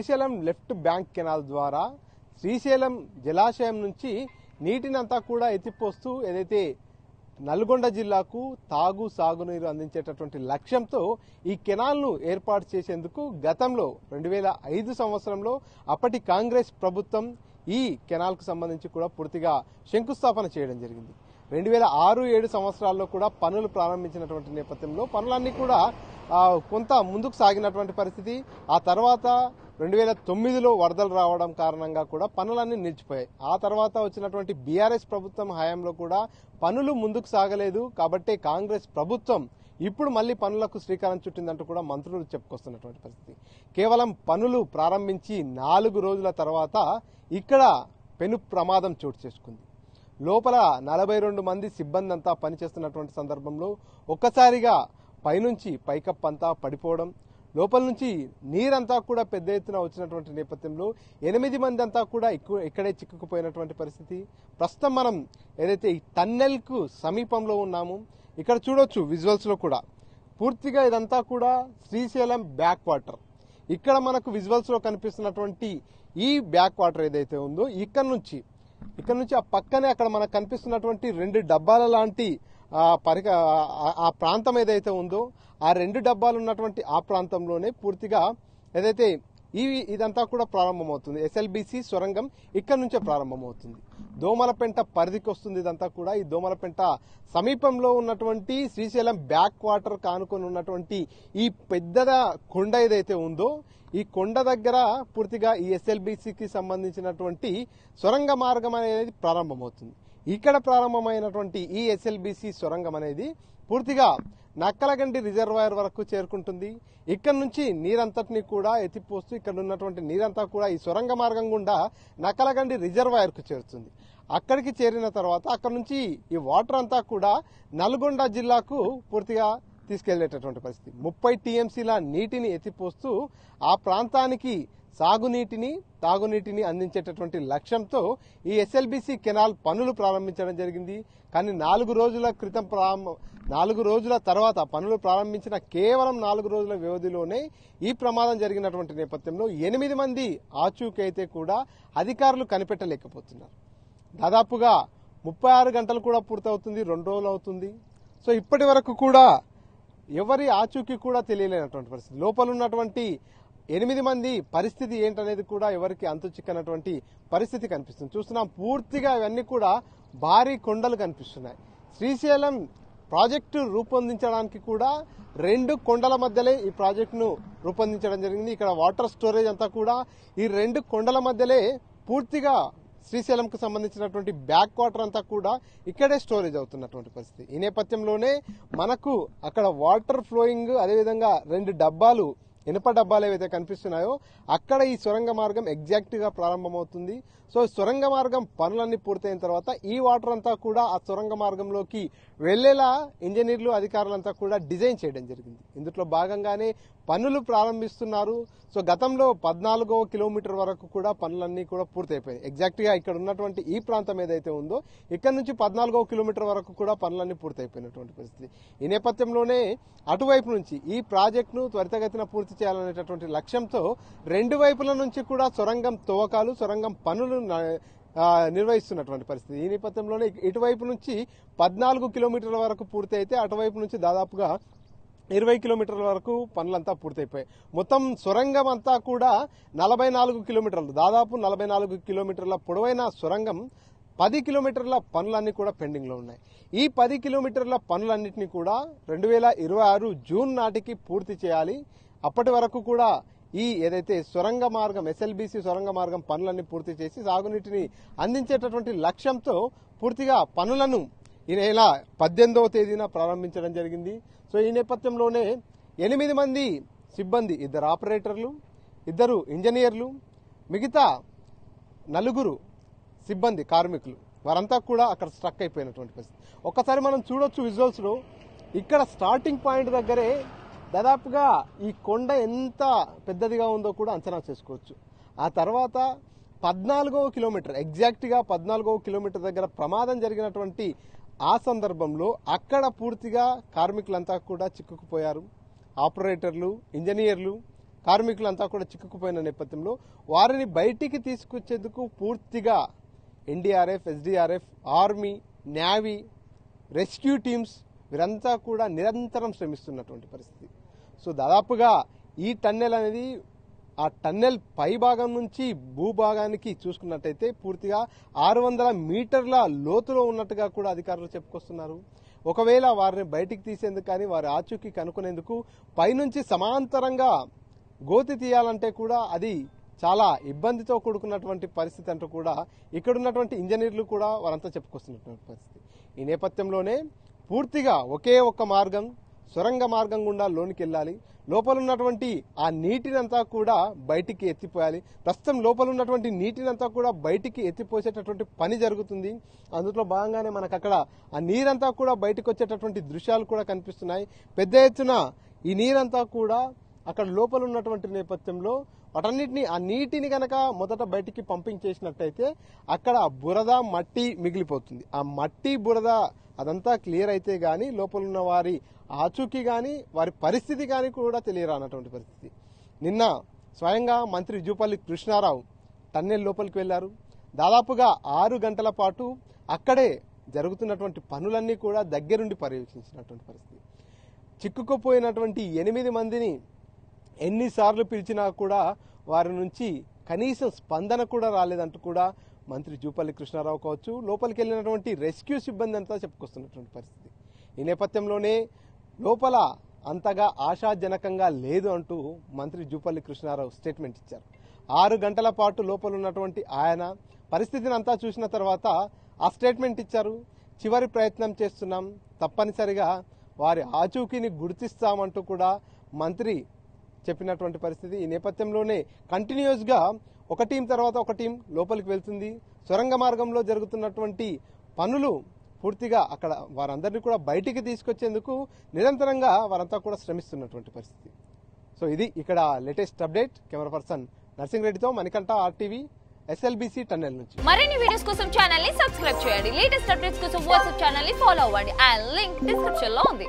Srisailam left bank canal ద్వారా శ్రీశైలం జలాశయం నుంచి నీటినంతా కూడా ఎత్తిపోస్తూ ఏదైతే నల్గొండ జిల్లాకు సాగునీరు అందించేటటువంటి లక్ష్యంతో ఈ కెనాల్ను ఏర్పాటు చేసేందుకు గతంలో 2005 సంవత్సరంలో అప్పటి కాంగ్రెస్ ప్రభుత్వం ఈ కెనాల్కు సంబంధించి కూడా పూర్తిగా శంకుస్థాపన చేయడం జరిగింది. 2006-7 సంవత్సరాల్లో కూడా పనులు ప్రారంభించినటువంటి నేపథ్యంలో పనులన్నీ కూడా కొంత ముందుకు సాగినటువంటి పరిస్థితి. ఆ తర్వాత 2009లో వరదలు రావడం కారణంగా కూడా పనులన్నీ నిలిచిపోయాయి. ఆ తర్వాత వచ్చినటువంటి బీఆర్ఎస్ ప్రభుత్వం హయాంలో కూడా పనులు ముందుకు సాగలేదు. కాబట్టి కాంగ్రెస్ ప్రభుత్వం ఇప్పుడు మళ్ళీ పనులకు శ్రీకారం చుట్టిందంటూ కూడా మంత్రులు చెప్పుకొస్తున్నటువంటి పరిస్థితి. కేవలం పనులు ప్రారంభించి 4 రోజుల తర్వాత ఇక్కడ పెను ప్రమాదం చోటు చేసుకుంది. లోపల 42 మంది సిబ్బంది అంతా పనిచేస్తున్నటువంటి సందర్భంలో ఒక్కసారిగా పైనుంచి పైకప్పు అంతా పడిపోవడం, లోపల నుంచి నీరంతా కూడా పెద్ద ఎత్తున వచ్చినటువంటి నేపథ్యంలో 8 మంది అంతా కూడా ఇక్కడే చిక్కుకుపోయినటువంటి పరిస్థితి. ప్రస్తుతం మనం ఏదైతే ఈ టన్నెల్కు సమీపంలో ఉన్నామో ఇక్కడ చూడొచ్చు విజువల్స్ లో కూడా పూర్తిగా ఇదంతా కూడా శ్రీశైలం బ్యాక్ వాటర్. ఇక్కడ మనకు విజువల్స్ లో కనిపిస్తున్నటువంటి ఈ బ్యాక్ వాటర్ ఏదైతే ఉందో ఇక్కడ నుంచి ఆ పక్కనే అక్కడ మనకు కనిపిస్తున్నటువంటి 2 డబ్బాల లాంటి ఆ ప్రాంతం ఏదైతే ఉందో ఆ 2 డబ్బాలు ఉన్నటువంటి ఆ ప్రాంతంలోనే పూర్తిగా ఏదైతే ఇదంతా కూడా ప్రారంభమవుతుంది. ఎస్ఎల్బిసి సొరంగం ఇక్కడ నుంచే ప్రారంభమవుతుంది. దోమలపెంట పరిధికి వస్తుంది ఇదంతా కూడా. ఈ దోమలపెంట సమీపంలో ఉన్నటువంటి శ్రీశైలం బ్యాక్ వాటర్ కానుకొని ఉన్నటువంటి ఈ పెద్ద కొండ ఏదైతే ఉందో ఈ కొండ దగ్గర పూర్తిగా ఈ ఎస్ఎల్బిసికి సంబంధించినటువంటి సొరంగ మార్గం అనేది ప్రారంభమవుతుంది. ఇక్కడ ప్రారంభమైనటువంటి ఈ ఎస్ఎల్బిసి సొరంగం అనేది పూర్తిగా నక్కలగండి రిజర్వాయర్ వరకు చేరుకుంటుంది. ఇక్కడ నుంచి నీరంతటిని కూడా ఎత్తిపోస్తూ ఇక్కడ ఉన్నటువంటి నీరంతా కూడా ఈ సొరంగ మార్గం గుండా నక్కలగండి రిజర్వాయర్ కు చేరుతుంది. అక్కడికి చేరిన తర్వాత అక్కడ నుంచి ఈ వాటర్ అంతా కూడా నల్గొండ జిల్లాకు పూర్తిగా తీసుకెళ్లేటటువంటి పరిస్థితి. 30 టీఎంసీల నీటిని ఎత్తిపోస్తూ ఆ ప్రాంతానికి సాగునీటిని తాగునీటిని అందించేటటువంటి లక్ష్యంతో ఈ ఎస్ఎల్బిసి కెనాల్ పనులు ప్రారంభించడం జరిగింది. కానీ 4 రోజుల తర్వాత పనులు ప్రారంభించిన కేవలం 4 రోజుల వ్యవధిలోనే ఈ ప్రమాదం జరిగినటువంటి నేపథ్యంలో 8 మంది ఆచూకైతే కూడా అధికారులు కనిపెట్టలేకపోతున్నారు. దాదాపుగా 36 గంటలు కూడా పూర్తవుతుంది, 2 రోజులు అవుతుంది. సో ఇప్పటి వరకు కూడా ఎవరి ఆచూకీ కూడా తెలియలేనటువంటి పరిస్థితి. లోపల ఉన్నటువంటి 8 మంది పరిస్థితి ఏంటనేది కూడా ఎవరికి అంతు చిక్కనటువంటి పరిస్థితి కనిపిస్తుంది. చూస్తున్నాం పూర్తిగా ఇవన్నీ కూడా భారీ కొండలు కనిపిస్తున్నాయి. శ్రీశైలం ప్రాజెక్టు రూపొందించడానికి కూడా 2 కొండల మధ్యలో ఈ ప్రాజెక్టును రూపొందించడం జరిగింది. ఇక్కడ వాటర్ స్టోరేజ్ అంతా కూడా ఈ 2 కొండల మధ్యలో పూర్తిగా శ్రీశైలంకు సంబంధించినటువంటి బ్యాక్ వాటర్ అంతా కూడా ఇక్కడే స్టోరేజ్ అవుతున్నటువంటి పరిస్థితి. ఈ నేపథ్యంలోనే మనకు అక్కడ వాటర్ ఫ్లోయింగ్ అదేవిధంగా 2 డబ్బాలు ఇనుప డబ్బాలు ఏవైతే కనిపిస్తున్నాయో అక్కడ ఈ సొరంగ మార్గం ఎగ్జాక్ట్ గా ప్రారంభమవుతుంది. సో సొరంగ మార్గం పనులన్నీ పూర్తయిన తర్వాత ఈ వాటర్ అంతా కూడా ఆ సొరంగ మార్గంలోకి వెళ్లేలా ఇంజనీర్లు అధికారులంతా కూడా డిజైన్ చేయడం జరిగింది. ఇందులో భాగంగానే పనులు ప్రారంభిస్తున్నారు. సో గతంలో 14వ కిలోమీటర్ వరకు కూడా పనులన్నీ కూడా పూర్తయిపోయాయి. ఎగ్జాక్ట్ గా ఇక్కడ ఉన్నటువంటి ఈ ప్రాంతం ఏదైతే ఉందో ఇక్కడ నుంచి 14వ కిలోమీటర్ వరకు కూడా పనులన్నీ పూర్తయిపోయినటువంటి పరిస్థితి. ఈ నేపథ్యంలోనే అటువైపు నుంచి ఈ ప్రాజెక్టును త్వరితగతిన పూర్తి చేయాలనేటటువంటి లక్ష్యంతో 2 వైపుల నుంచి కూడా సొరంగం తవ్వకాలు సొరంగం పనులు నిర్వహిస్తున్నటువంటి పరిస్థితి. ఈ నేపథ్యంలోనే ఇటువైపు నుంచి 14 కిలోమీటర్ల వరకు పూర్తి అయితే అటువైపు నుంచి దాదాపుగా 20 కిలోమీటర్ల వరకు పనులంతా పూర్తయిపోయాయి. మొత్తం సొరంగం అంతా కూడా 44 కిలోమీటర్లు, దాదాపు 44 కిలోమీటర్ల పొడవైన సొరంగం 10 కిలోమీటర్ల పనులన్నీ కూడా పెండింగ్ లో ఉన్నాయి. ఈ 10 కిలోమీటర్ల పనులన్నింటినీ కూడా 2026 జూన్ నాటికి పూర్తి చేయాలి. అప్పటి వరకు కూడా ఈ ఏదైతే సొరంగ మార్గం ఎస్ఎల్బిసి సొరంగ మార్గం పనులన్నీ పూర్తి చేసి సాగునీటిని అందించేటటువంటి లక్ష్యంతో పూర్తిగా పనులను ఈ నెల 18వ తేదీన ప్రారంభించడం జరిగింది. సో ఈ నేపథ్యంలోనే 8 మంది సిబ్బంది, 2 ఆపరేటర్లు, 2 ఇంజనీర్లు, మిగతా 4 సిబ్బంది కార్మికులు వారంతా కూడా అక్కడ స్ట్రక్ అయిపోయినటువంటి పరిస్థితి. ఒక్కసారి మనం చూడొచ్చు విజువల్స్ లో ఇక్కడ స్టార్టింగ్ పాయింట్ దగ్గరే దాదాపుగా ఈ కొండ ఎంత పెద్దదిగా ఉందో కూడా అంచనా చేసుకోవచ్చు. ఆ తర్వాత 14వ కిలోమీటర్ ఎగ్జాక్ట్ గా 14వ కిలోమీటర్ దగ్గర ప్రమాదం జరిగినటువంటి ఆ సందర్భంలో అక్కడ పూర్తిగా కార్మికులంతా కూడా చిక్కుకుపోయారు. ఆపరేటర్లు, ఇంజనీర్లు, కార్మికులంతా కూడా చిక్కుకుపోయిన నేపథ్యంలో వారిని బయటికి తీసుకొచ్చేందుకు పూర్తిగా NDRF, SDRF, army, navy, rescue teams వీరంతా కూడా నిరంతరం శ్రమిస్తున్నటువంటి పరిస్థితి. సో దాదాపుగా ఈ టన్నెల్ అనేది ఆ టన్నెల్ పై భాగం నుంచి భూభాగానికి చూసుకున్నట్టయితే పూర్తిగా 600 మీటర్ల లోతులో ఉన్నట్టుగా కూడా అధికారులు చెప్పుకొస్తున్నారు. ఒకవేళ వారిని బయటికి తీసేందుకు కానీ వారి ఆచూకీ కనుక్కునేందుకు పైనుంచి సమాంతరంగా గోతి తీయాలంటే కూడా అది చాలా ఇబ్బందితో కూడుకున్నటువంటి పరిస్థితి అంటూ కూడా ఇక్కడ ఉన్నటువంటి ఇంజనీర్లు కూడా వారంతా చెప్పుకొస్తున్నటువంటి పరిస్థితి. ఈ నేపథ్యంలోనే పూర్తిగా ఒకే ఒక్క మార్గం, సొరంగ మార్గం గుండా లోనికి వెళ్ళాలి. లోపల ఉన్నటువంటి ఆ నీటినంతా కూడా బయటికి ఎత్తిపోయాలి. ప్రస్తుతం లోపల ఉన్నటువంటి నీటినంతా కూడా బయటికి ఎత్తిపోసేటటువంటి పని జరుగుతుంది. అందులో భాగంగానే మనకు అక్కడ ఆ నీరంతా కూడా బయటకు వచ్చేటటువంటి దృశ్యాలు కూడా కనిపిస్తున్నాయి. పెద్ద ఎత్తున ఈ నీరంతా కూడా అక్కడ లోపల ఉన్నటువంటి నేపథ్యంలో వాటన్నిటిని ఆ నీటిని గనక మొదట బయటికి పంపింగ్ చేసినట్టయితే అక్కడ బురద, మట్టి మిగిలిపోతుంది. ఆ మట్టి, బురద అదంతా క్లియర్ అయితే గానీ లోపల ఉన్న వారి ఆచూకీ గానీ వారి పరిస్థితి గానీ కూడా తెలియరానటువంటి పరిస్థితి. నిన్న స్వయంగా మంత్రి జూపల్లి కృష్ణారావు టన్నెల్ లోపలికి వెళ్లారు. దాదాపుగా 6 గంటల పాటు అక్కడే జరుగుతున్నటువంటి పనులన్నీ కూడా దగ్గరుండి పర్యవేక్షించినటువంటి పరిస్థితి. చిక్కుకుపోయినటువంటి 8 మందిని ఎన్నిసార్లు పిలిచినా కూడా వారి నుంచి కనీసం స్పందన కూడా రాలేదంటూ కూడా మంత్రి జూపల్లి కృష్ణారావు కావచ్చు, లోపలికి వెళ్ళినటువంటి రెస్క్యూ సిబ్బంది అంతా చెప్పుకొస్తున్నటువంటి పరిస్థితి. ఈ నేపథ్యంలోనే లోపల అంతగా ఆశాజనకంగా లేదు అంటూ మంత్రి జూపల్లి కృష్ణారావు స్టేట్మెంట్ ఇచ్చారు. 6 గంటల పాటు లోపల ఉన్నటువంటి ఆయన పరిస్థితిని అంతా చూసిన తర్వాత ఆ స్టేట్మెంట్ ఇచ్చారు. చివరి ప్రయత్నం చేస్తున్నాం, తప్పనిసరిగా వారి ఆచూకీని గుర్తిస్తామంటూ కూడా మంత్రి చెప్పినటువంటి పరిస్థితి. ఈ నేపథ్యంలోనే కంటిన్యూస్ గా ఒక టీం తర్వాత ఒక టీం లోపలికి వెళ్తుంది. సొరంగ మార్గంలో జరుగుతున్నటువంటి పనులు పూర్తిగా అక్కడ వారందరినీ కూడా బయటికి తీసుకొచ్చేందుకు నిరంతరంగా వారంతా కూడా శ్రమిస్తున్నటువంటి పరిస్థితి. సో ఇది ఇక్కడ latest update. Camera person nursing రెడ్డితో మణికంఠ, RTV, SLBC టన్నెల్ నుంచి. మరిన్ని వీడియోస్ కోసం ఛానల్ ని సబ్స్క్రైబ్ చేయండి. లేటెస్ట్ అప్డేట్స్ కోసం వాట్సాప్ ఛానల్ ని ఫాలో అవ్వండి. ఆ లింక్ డిస్క్రిప్షన్ లో ఉంది.